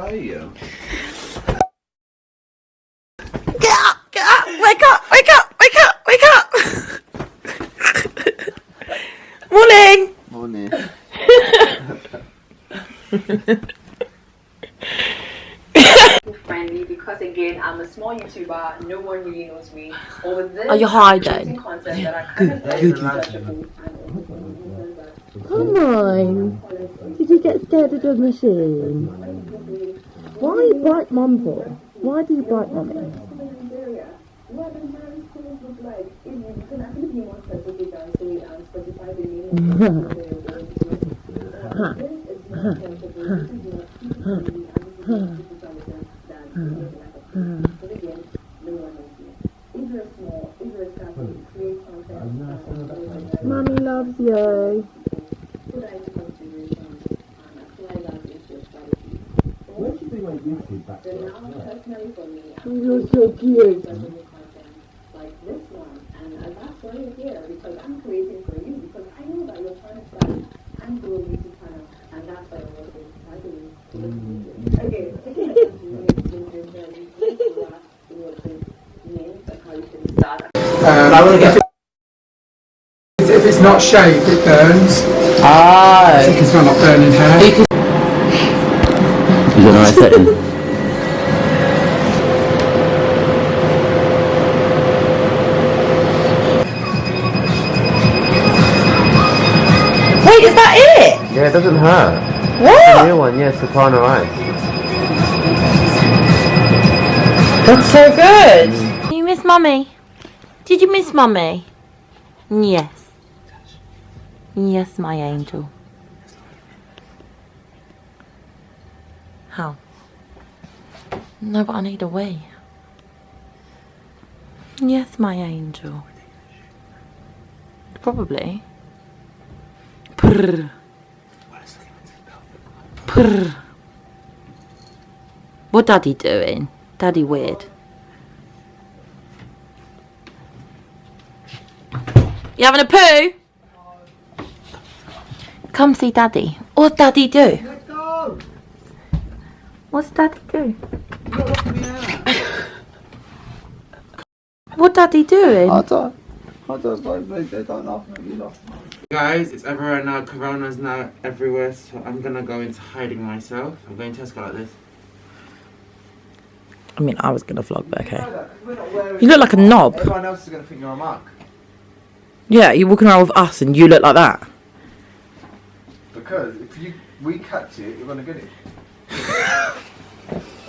are you? Get up! Get up! Wake up! Wake up! Wake up! Wake up! Morning! Morning. Friendly because again I'm a small YouTuber, no one really knows me. Or with this, are you hiding? Content that I kind of judgeable. Come on. Did you get scared of the machine? Why are you bite mum for? Why do you bite mummy? Mummy loves you. You're so cute. Like this one, and that's why you're here, because I'm creating for you, because I know that you're trying to start and grow a YouTube channel, and that's why I'm working. Okay. If it's not shaved, it burns. Ah. I think it's not burning hair. Is it a nice setting? Wait, is that it? Yeah, it doesn't hurt. What? The new one, yeah, Soprano Ice. That's so good. You miss mummy? Did you miss mummy? Yes. Yes, my angel. How? No, but I need a wee. Yes, my angel. Probably. Purr. Purr. What Daddy doing? Daddy weird. You having a poo? Come see Daddy. What's Daddy do? Let go! What's Daddy do? You're not locking me out. What Daddy doing? I don't they don't laugh at me, laugh. Guys, it's everywhere now. Corona's now everywhere, so I'm gonna go into hiding myself. I'm going to Tesco like this. I mean, I was gonna vlog, but okay. You look like a knob. Everyone else is going to think you're a mug. Yeah, you're walking around with us and you look like that. Because if we catch it, you're going to get it.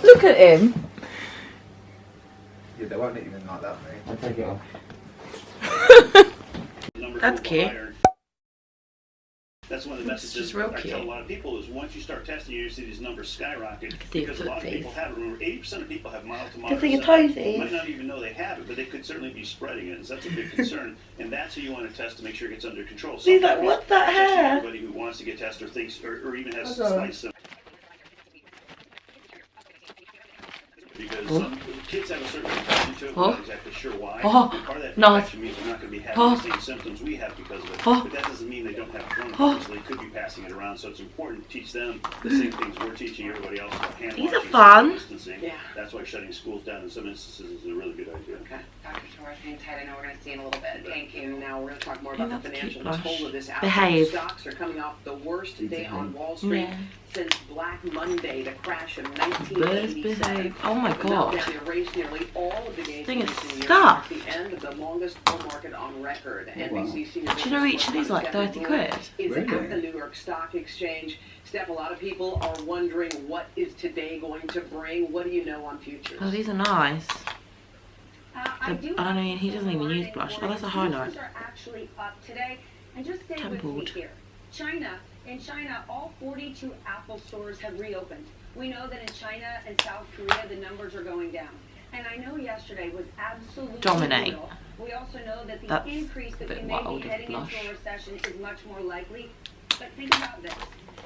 Look at him. Yeah, they won't even like that, mate. I'll take it off. That's cute. That's one of the messages real I cute. tell a lot of people is once you start testing, you see these numbers skyrocket see because a lot of people have it. Remember, 80% of people have mild to moderate your symptoms. toesies. Might not even know they have it, but they could certainly be spreading it. So that's a big concern, and that's who you want to test to make sure it gets under control. He's like, what's that Testing hair? everybody who wants to get tested or thinks, or even has slight symptoms. Because some kids have a certain infection to it, we're not exactly sure why. And part of that infection means they're not going to be having the same symptoms we have because of it. But that doesn't mean they don't have coronavirus, so they could be passing it around. So it's important to teach them the same things we're teaching everybody else about hand These are washing, fun. social distancing. Yeah. That's why shutting schools down in some instances is a really good idea. Okay. Dr. Torres, hang tight. I know we're going to see in a little bit. Thank you. Now we're going to talk more about Yeah, the that's financial cute, toll of this outbreak. Behave. Stocks are coming off the worst day on Wall Street since Black Monday, the crash of 1987. Oh my god. They erased nearly all of the gains Thing in is recent years stuff. at the end of the longest bull market on record. NBC senior Do you know each of these like 30 quid? is at the New York Stock Exchange. Steph, a lot of people are wondering what is today going to bring. What do you know on futures? Oh, these are nice. I don't know, he doesn't even use blush. Oh, that's a highlight. Futures are actually up today, and just stay with me Templed. here. In China, all 42 Apple stores have reopened. We know that in China and South Korea, the numbers are going down. And I know yesterday was absolutely Dominate. brutal. We also know that the That's increase that a bit we may wild, be it's heading blush. into a recession is much more likely. But think about this.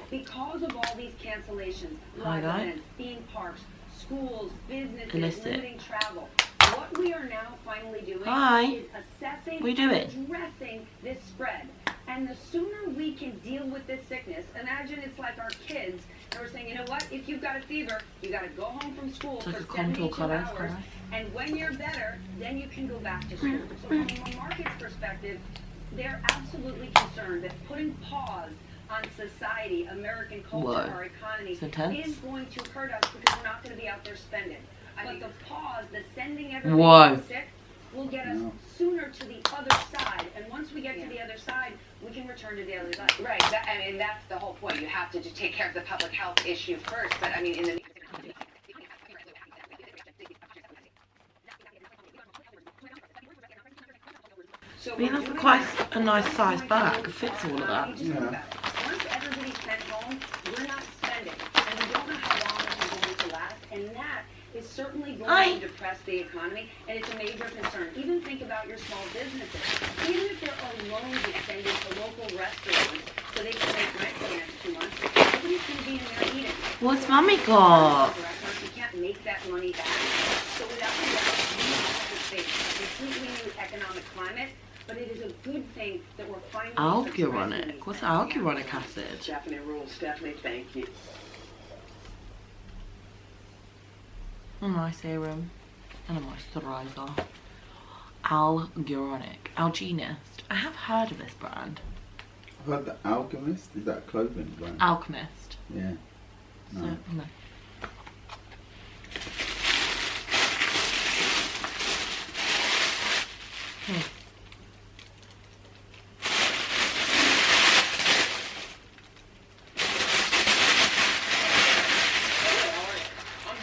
Because of all these cancellations, live Highlight. events, theme parks, schools, businesses, Illicit. limiting travel, what we are now finally doing Hi. is assessing What are you doing? and addressing this spread. And the sooner we can deal with this sickness, imagine it's like our kids, and we're saying, you know what, if you've got a fever, you got to go home from school for 72 hours, and when you're better, then you can go back to school. So from a market's perspective, they're absolutely concerned that putting pause on society, American culture, our economy, is going to hurt us because we're not going to be out there spending. But the pause, the sending everybody sick, will get us sooner to the other side. And once we get to the other side, we can return to daily life. Right. I mean, that's the whole point. You have to just take care of the public health issue first. But I mean, in the I mean, that's quite a nice size bag. It fits all of that. Yeah. Once everybody's sent home, we're not spending. And we don't know how long this is going to last. And that is certainly going to depress the economy. And it's a major concern. Even think about your small businesses. Even if there are loans extended to local restaurants so they can make rent for the next 2 months, nobody's going to be in there eating. What's Mummy got? You can't make that money back. So without the doubt, we have to face a completely new economic climate. But it is a good thing that we're finally Alguronic? What's alguronic acid? Stephanie rules. Stephanie, thank you. A nice serum and a moisturizer. Alguronic. Alginist. I have heard of this brand. I've heard the Alchemist. Is that a clothing brand? Alchemist. Yeah. No. So, no.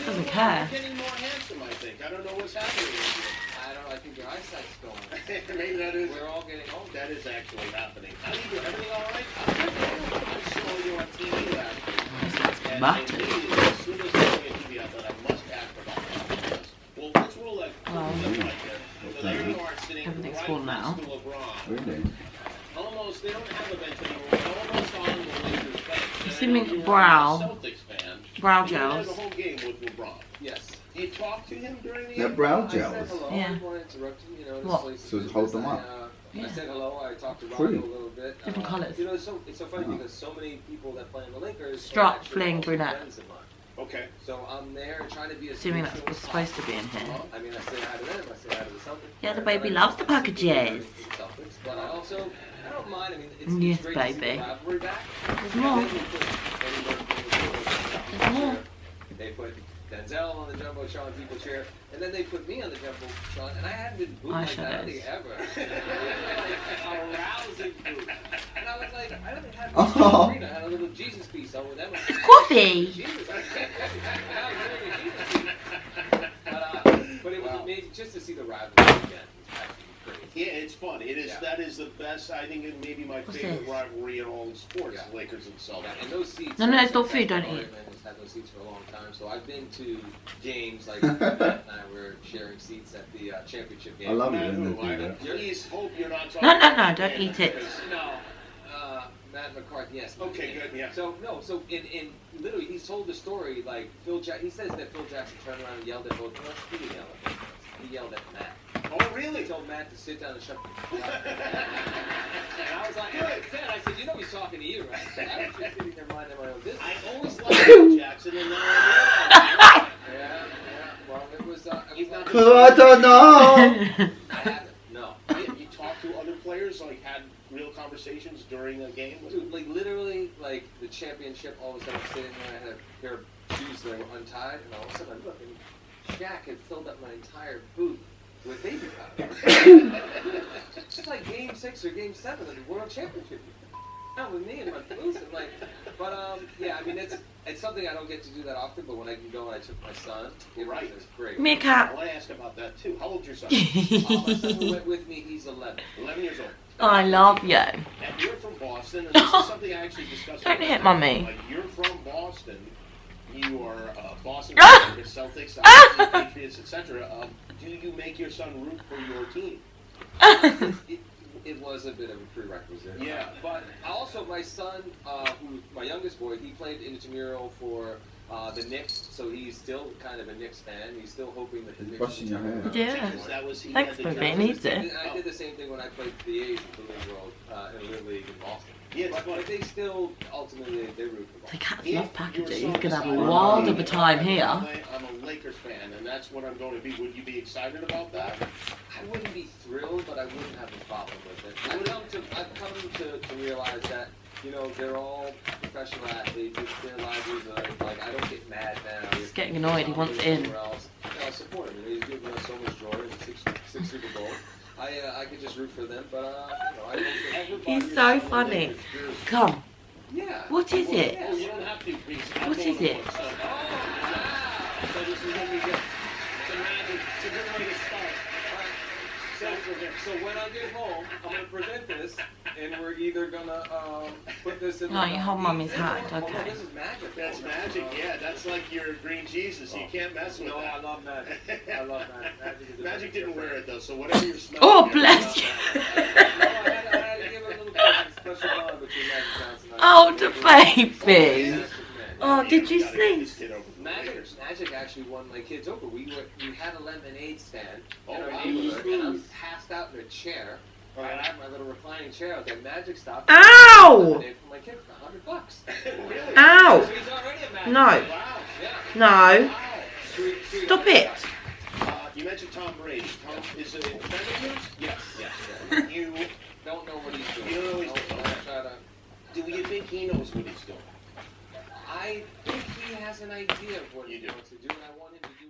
Doesn't care. I'm getting more handsome, I think. I don't know what's happening with you. I think your eyesight's going. Maybe that is. We're all getting old. That is actually happening. How do you do? Everything all right? I saw you on TV last week. And immediately, as soon as I saw you on TV, I thought I must ask about that. Well, let's rule that. So there you are sitting Everything's right full now. next to LeBron. Really? Almost, they don't have a bench anymore. Almost on the Lakers bench. You see me brow. Celtics fan. Brow You had gels. the whole game with LeBron. Yes. Do you talk to him during the They're game? brow I said gels. hello. Yeah. I didn't want to interrupt you, you know. What? Place So is hold business. them up. Yeah. I said hello. I talked to Rondo Free. a little bit. Different colours. You know, it's so funny Oh. because so many people that play in the Lakers Strut, are actually fling, also brunette. friends of mine. Okay. So I'm there trying to be as Assuming that's neutral what's as supposed to possible. be in here. I mean, I say hi to them. I say hi to the Celtics. Yeah, the And baby I loves the say hi to packages. the Celtics, but I also, I don't mind. I mean, it's Yes, great to see the baby. rivalry back. There's And more. then you put There's more. They put Denzel on the Jumbotron people chair, and then they put me on the Jumbotron, and I hadn't been booed like that, I don't think ever. Like a rousing boot. And I was like, I don't have a I had a little Jesus piece on with them. It's coffee. Jesus. But it was amazing just to see the rivalry again. Yeah, it's fun. It is. Yeah. That is the best. I think it may be my favorite rivalry in all of sports. Yeah. Lakers and Celtics. Yeah, and those seats. No, it's not food, don't eat. I've had those seats for a long time, so I've been to games like Matt and I were sharing seats at the championship game. I love it Matt, when who, they I do that. please hope you're not talking. No, about don't him, eat it. because- No, Matt McCarthy. Yes. Okay, good. Yeah. So in literally, he's told the story like he says that Phil Jackson turned around and yelled at both of us. He didn't yell at us. He yelled at Matt. Oh, really? He told Matt to sit down and shut the fuck up. And I was like, I said, you know he's talking to you, right? I was just sitting there minding my own business. I always liked Phil Jackson, and now I Yeah. Well, it was. He's not. I don't know. I haven't. No. You talked to other players, like had real conversations during a game. Dude, like literally, like the championship. All of a sudden, I'm sitting there. I had a pair of shoes that were untied, and all of a sudden, I look, and Shaq had filled up my entire booth with baby powder. It's like Game 6 or Game 7 of the World Championship. Not with me and my booth. I'm like, but yeah. I mean, it's something I don't get to do that often. But when I can go, and I took my son. Right. It's great. I Meerkat. want to ask about that too. How old's your son? My son who went with me, he's 11. 11 years old. I love you. And you're from Boston, and this is something I actually discussed. Don't with hit my Mummy. family. Like, you're from Boston. You are Boston Ah! Celtics, Ah! Patriots, etc. Do you make your son root for your team? It was a bit of a prerequisite. Yeah. But also my son, my youngest boy, he played intramural for The Knicks, so he's still kind of a Knicks fan. He's still hoping that the Knicks Brushing your hair. Yeah. Thanks, baby. It needs it. I did the same thing when I played for the A's with the League World in a Little League in Boston. Yeah, but they still ultimately they root for The Boston. Cats love packaging. He's gonna have a wild of a time here. I'm a Lakers fan, and that's what I'm going to be. Would you be excited about that? I wouldn't be thrilled, but I wouldn't have a problem with it. I've come to realize that, you know, they're all professional athletes. It's their lives are like, I don't get mad now. He's getting annoyed. He wants in. You know, I support him. He's given us so much joy in six Super Bowls. I could just root for them, but you know, I don't think everybody. He's so funny. Come. Yeah. What is it? Yeah, you don't have to, please. What is it? So this is when we get the magic. It's a good way to start. So when I get home, I'm gonna present this, and we're either gonna put this in. No, you hold Mummy's hand. Oh, no, Okay. this is magic. That's magic, yeah. That's like your green Jesus. You can't mess with No, that. I love magic. I love magic. Magic didn't wear it though, so whatever you're smelling. Oh, bless you. I had to give a little special bond between Magic Johnson and Oh, the baby. Oh, did you see? Magic actually won my kids over. We had a lemonade stand in Oh, our wow. neighborhood, and I was passed out in a chair. And I had my little reclining chair out there. Magic stopped. Ow! Lemonade for my kid for $100. Really? Ow! So he's already a Magic. No. Wow. Yeah. No. Wow. Sweet, Stop it. You mentioned Tom Brady. Tom, is it a friend of yours? Yes. You Don't know what he's doing. You don't know what he's doing. I'll try to. do you think he knows what he's doing? I think he has an idea of what You he do. wants to do, and I want him to do